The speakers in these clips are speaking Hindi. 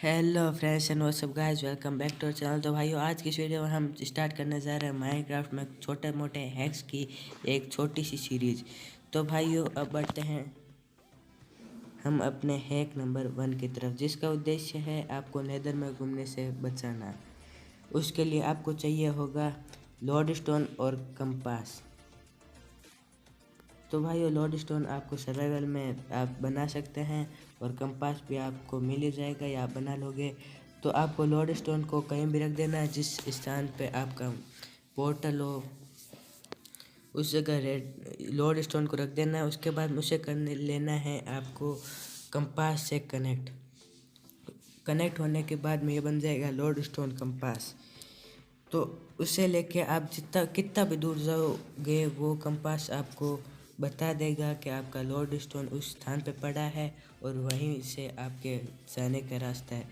Hello friends and what's up guys, welcome back to our channel. तो भाइयों, आज की इस वीडियो में हम स्टार्ट करने जा रहे हैं माइनक्राफ्ट में छोटे मोटे हैक्स की एक छोटी सी सीरीज। तो भाइयों, अब बढ़ते हैं हम अपने हैक नंबर 1 की तरफ, जिसका उद्देश्य है आपको नेदर में घूमने से बचाना। उसके लिए आपको चाहिए होगा लोड स्टोन और कंपास। तो भाइयों, लोड स्टोन आपको सर्वाइवल में आप बना सकते हैं और कंपास भी आपको मिल ही जाएगा या आप बना लोगे। तो आपको लोड स्टोन को कहीं भी रख देना है, जिस स्थान पे आपका पोर्टल हो उस जगह रेड लोड स्टोन को रख देना है। उसके बाद उसे करने लेना है आपको कंपास से कनेक्ट होने के बाद में ये बन जाएगा लोड स्टोन कंपास। तो उसे लेके आप जितना कितना भी दूर जाओगे, वो कंपास आपको बता देगा कि आपका लोड स्टोन उस स्थान पे पड़ा है और वहीं से आपके जाने का रास्ता है।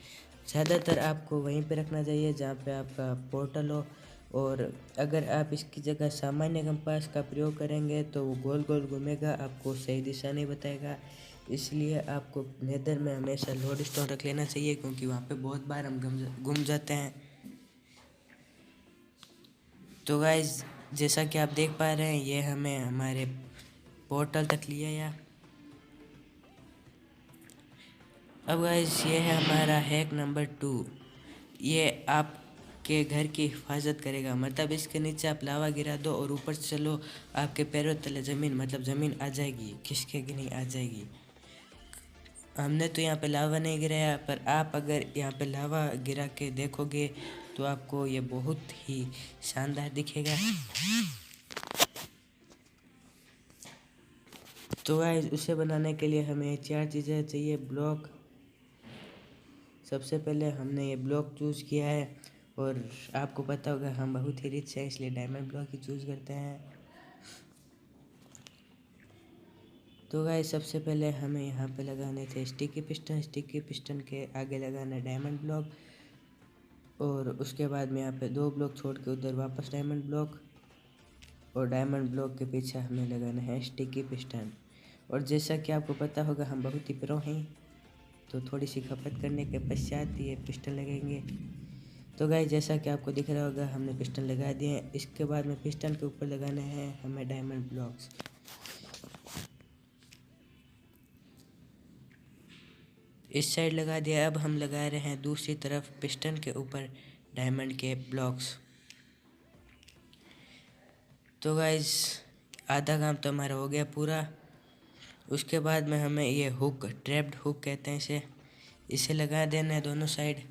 ज़्यादातर आपको वहीं पे रखना चाहिए जहाँ पे आपका पोर्टल हो। और अगर आप इसकी जगह सामान्य कंपास का प्रयोग करेंगे तो वो गोल गोल घूमेगा, आपको सही दिशा नहीं बताएगा। इसलिए आपको नेदर में हमेशा लोड स्टोन रख लेना चाहिए, क्योंकि वहाँ पे बहुत बार हम गुम जाते हैं। तो गाइज, जैसा कि आप देख पा रहे हैं, ये हमें हमारे पोर्टल तक लिया या अब गाइज, ये है हमारा हैक नंबर 2। ये आपके घर की हिफाजत करेगा। मतलब इसके नीचे आप लावा गिरा दो और ऊपर से चलो, आपके पैरों तले ज़मीन, मतलब ज़मीन आ जाएगी, खिसकेगी नहीं, आ जाएगी। हमने तो यहाँ पे लावा नहीं गिराया, पर आप अगर यहाँ पे लावा गिरा के देखोगे तो आपको ये बहुत ही शानदार दिखेगा। तो गाइस, उसे बनाने के लिए हमें 4 चीज़ें चाहिए। ब्लॉक, सबसे पहले हमने ये ब्लॉक चूज़ किया है और आपको पता होगा हम बहुत ही रिच हैं, इसलिए डायमंड ब्लॉक ही चूज़ करते हैं। तो गाइस, सबसे पहले हमें यहाँ पे लगाने थे स्टिकी पिस्टन के आगे लगाना है डायमंड ब्लॉक। और उसके बाद में यहाँ पे 2 ब्लॉक छोड़ के उधर वापस डायमंड ब्लॉक, और डायमंड ब्लॉक के पीछे हमें लगाना है स्टिकी पिस्टन। और जैसा कि आपको पता होगा हम बहुत ही प्रो हैं, तो थोड़ी सी खपत करने के पश्चात ये पिस्टन लगेंगे। तो गाइस, जैसा कि आपको दिख रहा होगा, हमने पिस्टन लगा दिए हैं। इसके बाद में पिस्टन के ऊपर लगाने हैं हमें डायमंड ब्लॉक्स। इस साइड लगा दिया। अब हम लगा रहे हैं दूसरी तरफ पिस्टन के ऊपर डायमंड के ब्लॉक्स। तो गाइस, आधा काम तो हमारा हो गया पूरा। उसके बाद में हमें ये हुक, ट्रैप्ड हुक कहते हैं इसे लगा देना है दोनों साइड।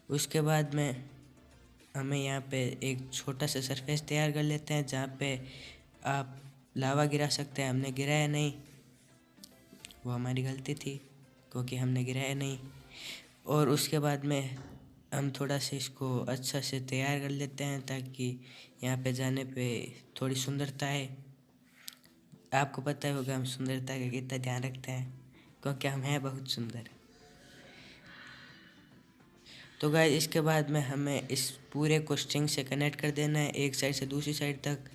उसके बाद में हमें यहाँ पे एक छोटा सा सरफेस तैयार कर लेते हैं, जहाँ पे आप लावा गिरा सकते हैं। हमने गिराया नहीं, वो हमारी गलती थी, क्योंकि हमने गिराया नहीं। और उसके बाद में हम थोड़ा सा इसको अच्छा से तैयार कर लेते हैं, ताकि यहाँ पे जाने पे थोड़ी सुंदरता है। आपको पता ही होगा हम सुंदरता का कितना ध्यान रखते हैं, क्योंकि हम हैं बहुत सुंदर। तो गाइस, इसके बाद में हमें इस पूरे को स्ट्रिंग से कनेक्ट कर देना है, एक साइड से दूसरी साइड तक।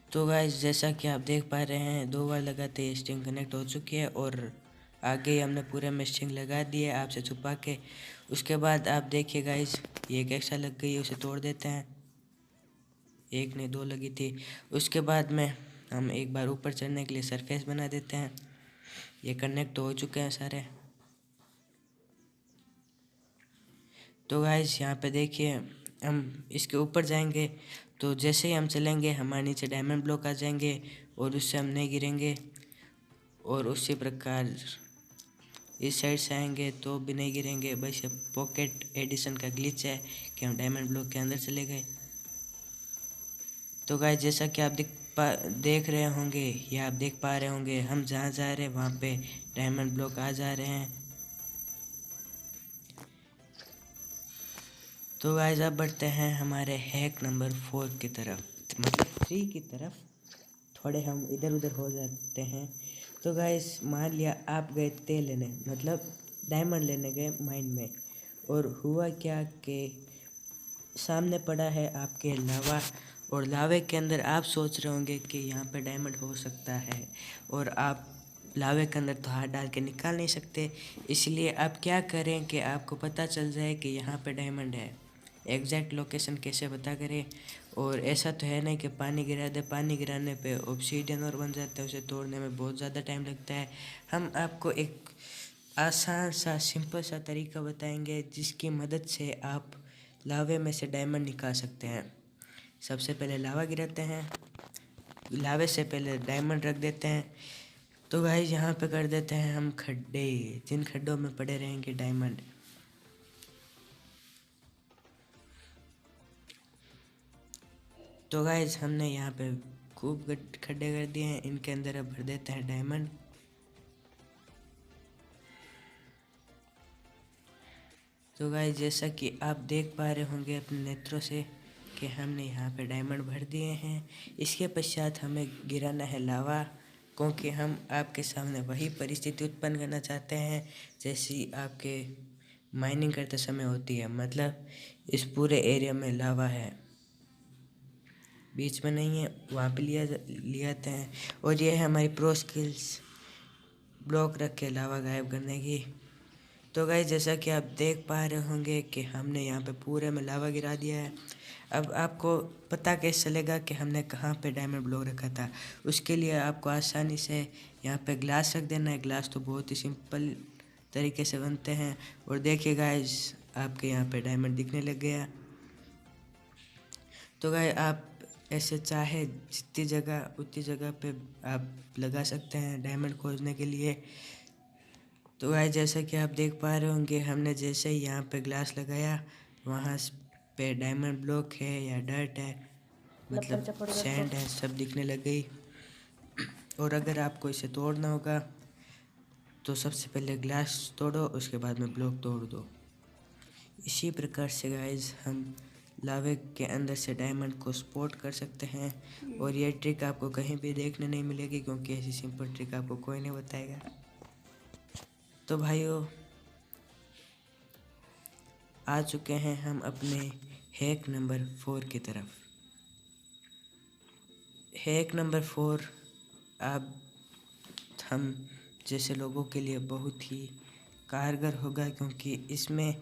तो गाइस, जैसा कि आप देख पा रहे हैं, 2 बार लगाते ही स्ट्रिंग कनेक्ट हो चुकी है और आगे हमने पूरे में स्ट्रिंग लगा दी है आपसे छुपा के। उसके बाद आप देखिए गाइस, ये एक एक्स्ट्रा लग गई है, उसे तोड़ देते हैं। एक नहीं, 2 लगी थी। उसके बाद में हम एक बार ऊपर चढ़ने के लिए सरफेस बना देते हैं। ये कनेक्ट हो चुके हैं सारे। तो गाइस, यहाँ पे देखिए, हम इसके ऊपर जाएंगे तो जैसे ही हम चलेंगे हमारे नीचे डायमंड ब्लॉक आ जाएंगे और उससे हम नहीं गिरेंगे। और उसी प्रकार इस साइड से आएंगे तो भी नहीं गिरेंगे। बस ये पॉकेट एडिशन का ग्लिच है कि हम डायमंड ब्लॉक के अंदर चले गए। तो गाइस, जैसा कि आप देख रहे होंगे या आप देख पा रहे होंगे, हम जहाँ जा रहे हैं वहाँ पे डायमंड ब्लॉक आ जा रहे हैं। तो गाइस, अब बढ़ते हैं हमारे हैक नंबर 4 की तरफ, मतलब 3 की तरफ। थोड़े हम इधर उधर हो जाते हैं। तो गाइस, मान लिया आप गए तेल लेने, मतलब डायमंड लेने गए माइन में, और हुआ क्या कि सामने पड़ा है आपके लावा। और लावे के अंदर आप सोच रहे होंगे कि यहाँ पे डायमंड हो सकता है, और आप लावे के अंदर तो हाथ डाल के निकाल नहीं सकते। इसलिए आप क्या करें कि आपको पता चल जाए कि यहाँ पे डायमंड है। एग्जैक्ट लोकेशन कैसे पता करें? और ऐसा तो है नहीं कि पानी गिरा दे, पानी गिराने पे ऑब्सीडियन और बन जाता है, उसे तोड़ने में बहुत ज़्यादा टाइम लगता है। हम आपको एक आसान सा सिंपल सा तरीका बताएंगे जिसकी मदद से आप लावे में से डायमंड निकाल सकते हैं। सबसे पहले लावा गिराते हैं, लावे से पहले डायमंड रख देते हैं। तो गाइस यहाँ पे कर देते हैं हम खड्डे, जिन खड्डों में पड़े रहेंगे डायमंड। तो गाइस हमने यहाँ पे खूब खड्डे कर दिए हैं, इनके अंदर अब भर देते हैं डायमंड। तो गाइस जैसा कि आप देख पा रहे होंगे अपने नेत्रों से कि हमने यहाँ पे डायमंड भर दिए हैं। इसके पश्चात हमें गिराना है लावा, क्योंकि हम आपके सामने वही परिस्थिति उत्पन्न करना चाहते हैं जैसी आपके माइनिंग करते समय होती है। मतलब इस पूरे एरिया में लावा है, बीच में नहीं है, वहाँ पे ले आते हैं। और ये है हमारी प्रो स्किल्स, ब्लॉक रख के लावा गायब करने की। तो गाइस जैसा कि आप देख पा रहे होंगे कि हमने यहाँ पे पूरे में लावा गिरा दिया है। अब आपको पता कैसे चलेगा कि हमने कहाँ पे डायमंड ब्लॉक रखा था? उसके लिए आपको आसानी से यहाँ पे ग्लास रख देना है। ग्लास तो बहुत ही सिंपल तरीके से बनते हैं। और देखिए गाइस आपके यहाँ पे डायमंड दिखने लग गया। तो गाइस आप ऐसे चाहे जितनी जगह उतनी जगह पे आप लगा सकते हैं डायमंड खोजने के लिए। तो गाइस जैसा कि आप देख पा रहे होंगे हमने जैसे ही यहाँ पे ग्लास लगाया, वहाँ पे डायमंड ब्लॉक है या डर्ट है, मतलब सैंड है, सब दिखने लग गई। और अगर आपको इसे तोड़ना होगा तो सबसे पहले ग्लास तोड़ो, उसके बाद में ब्लॉक तोड़ दो। इसी प्रकार से गाइस हम लावे के अंदर से डायमंड को स्पॉट कर सकते हैं। और ये ट्रिक आपको कहीं भी देखने नहीं मिलेगी, क्योंकि ऐसी सिंपल ट्रिक आपको कोई नहीं बताएगा। तो भाइयों आ चुके हैं हम अपने हैक नंबर 4 की तरफ। हैक नंबर 4 अब हम जैसे लोगों के लिए बहुत ही कारगर होगा, क्योंकि इसमें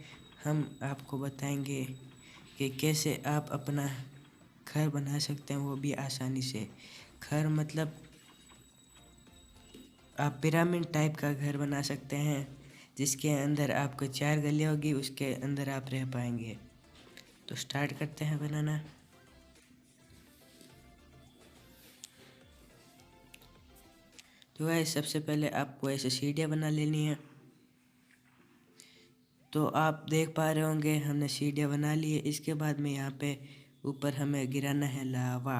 हम आपको बताएंगे कि कैसे आप अपना घर बना सकते हैं, वो भी आसानी से। घर मतलब आप पिरामिड टाइप का घर बना सकते हैं, जिसके अंदर आपको 4 गलियाँ होगी, उसके अंदर आप रह पाएंगे। तो स्टार्ट करते हैं बनाना। तो गाइस सबसे पहले आपको ऐसे सीढ़ियाँ बना लेनी है। तो आप देख पा रहे होंगे हमने सीढ़ियाँ बना ली है। इसके बाद में यहाँ पे ऊपर हमें गिराना है लावा।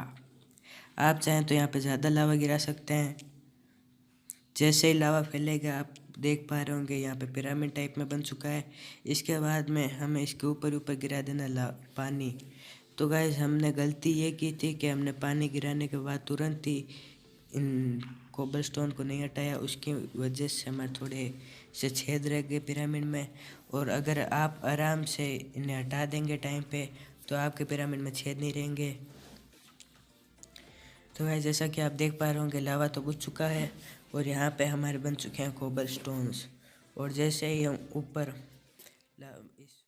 आप चाहें तो यहाँ पे ज़्यादा लावा गिरा सकते हैं। जैसे ही लावा फैलेगा आप देख पा रहे होंगे यहाँ पे पिरामिड टाइप में बन चुका है। इसके बाद में हमें इसके ऊपर ऊपर गिरा देना पानी। तो गाइस हमने गलती ये की थी कि हमने पानी गिराने के बाद तुरंत ही इन कोबलस्टोन को नहीं हटाया, उसकी वजह से हमारे थोड़े से छेद रह गए पिरामिड में। और अगर आप आराम से इन्हें हटा देंगे टाइम पे तो आपके पिरामिड में छेद नहीं रहेंगे। तो गाइस जैसा कि आप देख पा रहे होंगे लावा तो बुझ चुका है और यहाँ पे हमारे बन चुके हैं कोबलस्टोन्स। और जैसे ही हम ऊपर इस